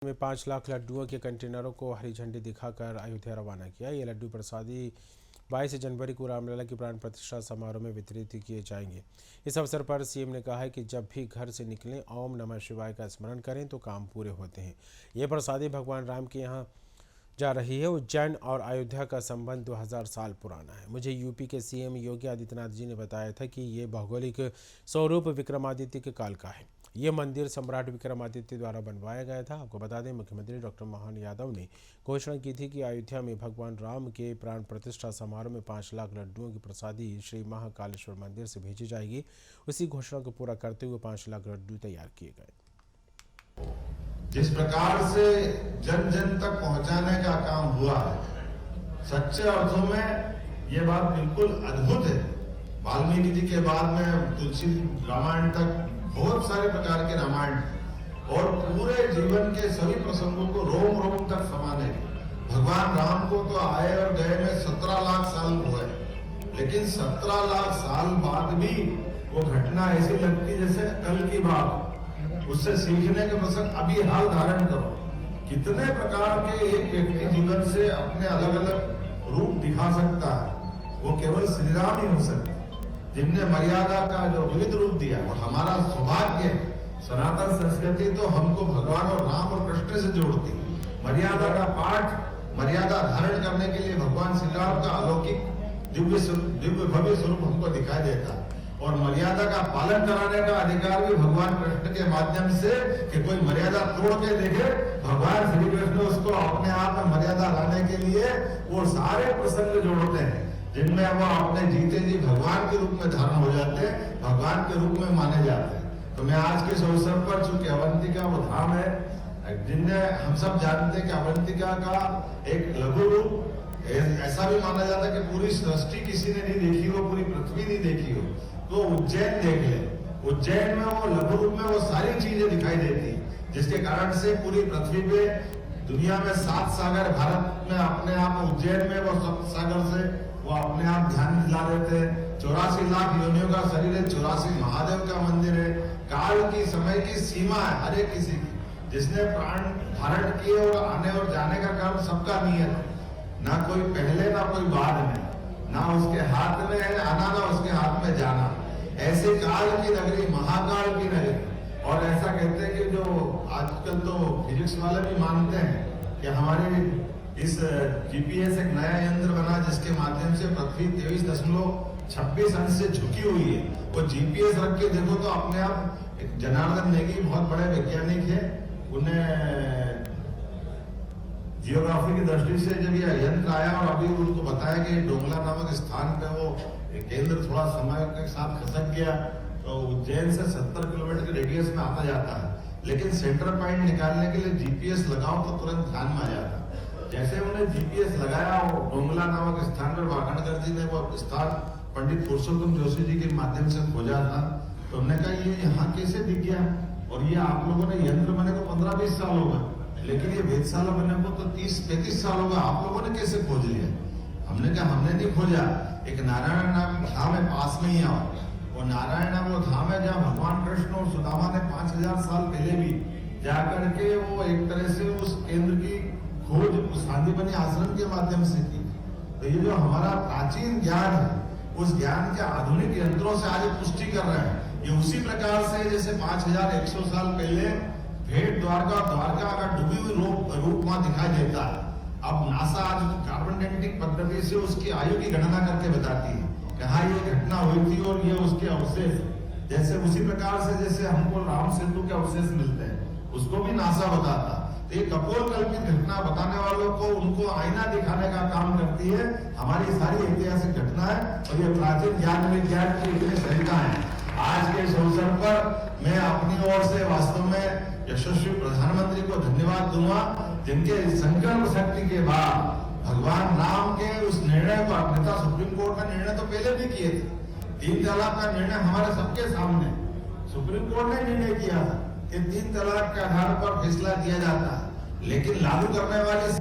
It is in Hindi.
में 5 लाख लड्डुओं के कंटेनरों को हरी झंडी दिखाकर अयोध्या रवाना किया। ये लड्डू प्रसादी 22 जनवरी को रामलला की प्राण प्रतिष्ठा समारोह में वितरित किए जाएंगे। इस अवसर पर सीएम ने कहा है कि जब भी घर से निकलें ओम नमः शिवाय का स्मरण करें तो काम पूरे होते हैं। ये प्रसादी भगवान राम के यहाँ जा रही है। उज्जैन और अयोध्या का संबंध 2000 साल पुराना है। मुझे यूपी के सीएम योगी आदित्यनाथ जी ने बताया था कि ये भौगोलिक स्वरूप विक्रमादित्य के काल का है। ये मंदिर सम्राट विक्रमादित्य द्वारा बनवाया गया था। आपको बता दें, मुख्यमंत्री डॉक्टर मोहन यादव ने घोषणा की थी कि अयोध्या में भगवान राम के प्राण प्रतिष्ठा समारोह में 5 लाख लड्डुओं की प्रसादी श्री महाकालेश्वर मंदिर से भेजी जाएगी। उसी घोषणा को पूरा करते हुए 5 लाख लड्डू तैयार किए गए। जिस प्रकार से जन जन तक पहुंचाने का काम हुआ है, सच्चे अर्थों में ये बात बिल्कुल अद्भुत है। वाल्मीकि जी के बाद में तुलसी रामायण तक बहुत सारे प्रकार के रामायण और पूरे जीवन के सभी प्रसंगों को रोम रोम तक समाने। भगवान राम को तो आए और गए में 17 लाख साल हुए, लेकिन 17 लाख साल बाद भी वो घटना ऐसी लगती जैसे कल की बात। उससे सीखने के प्रसंग अभी हाल धारण करो। कितने प्रकार के एक व्यक्ति जीवन से अपने अलग अलग रूप दिखा सकता है, वो केवल श्री राम ही हो सकते, जिनने मर्यादा का जो विविध रूप दिया। और हमारा सौभाग्य, सनातन संस्कृति तो हमको भगवान और राम और कृष्ण से जोड़ती। मर्यादा का पाठ, मर्यादा धारण करने के लिए भगवान श्री राम का अलौकिक दिव्य भव्य स्वरूप हमको दिखाई देता। और मर्यादा का पालन कराने का अधिकार भी भगवान कृष्ण के माध्यम से, कि कोई मर्यादा तोड़ के देखे, भगवान श्री कृष्ण उसको अपने आप में मर्यादा लाने के लिए वो सारे प्रसंग जोड़ते हैं, जिनमें वो अपने जीते जी भगवान के रूप में धारण हो जाते हैं, भगवान के रूप में माने जाते हैं। तो मैं आज के इस अवसर पर, चूंकि अवंतिका वो धाम है, जिनने हम सब जानते हैं कि अवंतिका का एक लघु रूप ऐसा भी माना जाता है कि पूरी सृष्टि किसी ने नहीं देखी हो, पूरी पृथ्वी नहीं देखी हो, तो उज्जैन देख ले। उज्जैन में वो लघु रूप में वो सारी चीजें दिखाई देती, जिसके कारण से पूरी पृथ्वी पे, दुनिया में 7 सागर, भारत में अपने आप उज्जैन में वो 7 सागर से वो अपने आप ध्यान दिला देते हैं। 84 लाख योनियों का शरीर है, 84 महादेव का मंदिर है। काल की, समय की सीमा है हर एक किसी की, जिसने प्राण धारण किए और आने और जाने का काम सबका नियत है। ना कोई पहले ना कोई बाद में, ना उसके हाथ में है आना, ना उसके हाथ में जाना। ऐसे काल की नगरी, महाकाल की नगरी। और ऐसा कहते हैं कि जो आजकल तो फिजिक्स वाले भी मानते हैं कि हमारे इस जीपीएस एक नया यंत्र बना, जिसके माध्यम से पृथ्वी 23.26 अंश से झुकी हुई है। वो जीपीएस रख के देखो तो अपने आप, जनार्दन नेगी बहुत बड़े वैज्ञानिक है, उन्हें जियोग्राफी की दृष्टि से जब ये यंत्र आया और अभी उनको बताया कि डोंगला नामक स्थान पे वो केंद्र थोड़ा समय के साथ खसक गया, तो उज्जैन से 70 किलोमीटर के रेडियस में आता जाता है, लेकिन सेंटर पॉइंट निकालने के लिए जीपीएस लगाओ तो तुरंत ध्यान में आ जाता। जैसे उन्हें जीपीएस लगाया, डोंगला नामक स्थान पर वाकणकर जी ने वो स्थान पंडित पुरुषोत्तम जोशी जी के माध्यम से खोजा था, तो उन्होंने कहा ये यहाँ कैसे दिख गया। और ये आप लोगों ने यंत्र बने को 15-20 साल हो गए, लेकिन ये वेधशाला बने को तो 30-35 साल होगा, आप लोगों ने कैसे खोज लिया। हमने कहा हमने नहीं खोजा, एक नारायण नाम धाम है पास में ही आओ। वो नारायण नाम वो धाम है जहाँ भगवान कृष्ण और सुदामा ने 5000 साल पहले भी जाकर के वो एक तरह से उस केंद्र की खोज उस शांतिबनी आश्रम के माध्यम से की। तो ये जो हमारा प्राचीन ज्ञान है, उस ज्ञान के आधुनिक यंत्रों से आज पुष्टि कर रहे हैं। ये उसी प्रकार से जैसे 5100 साल पहले भेंट द्वारका का डूबी हुई रूप वहां दिखाई देता है। अब नासा आज कार्बन डेटिंग पद्धति से उसकी आयु की गणना करके बताती है कि हाँ ये घटना हुई थी और ये उसके अवशेष। जैसे उसी प्रकार से जैसे हमको राम सेतु के अवशेष मिलते हैं, उसको भी नासा बताता। तो ये कपोल कल्पित घटना बताने वालों को, उनको आईना दिखाने का काम करती है हमारी सारी ऐतिहासिक घटना है। और ये प्राचीन ज्ञान विज्ञान की इतनी सरिता है। आज के इस अवसर पर मैं अपनी ओर से वास्तव में यशस्वी प्रधानमंत्री को धन्यवाद दूंगा, जिनके संकल्प शक्ति के बाद भगवान राम के उस निर्णय को, नेता सुप्रीम कोर्ट का निर्णय तो पहले भी किए थे। 3 तलाक का निर्णय हमारे सबके सामने सुप्रीम कोर्ट ने निर्णय किया था कि 3 तलाक के आधार पर फैसला दिया जाता है, लेकिन लागू करने वाले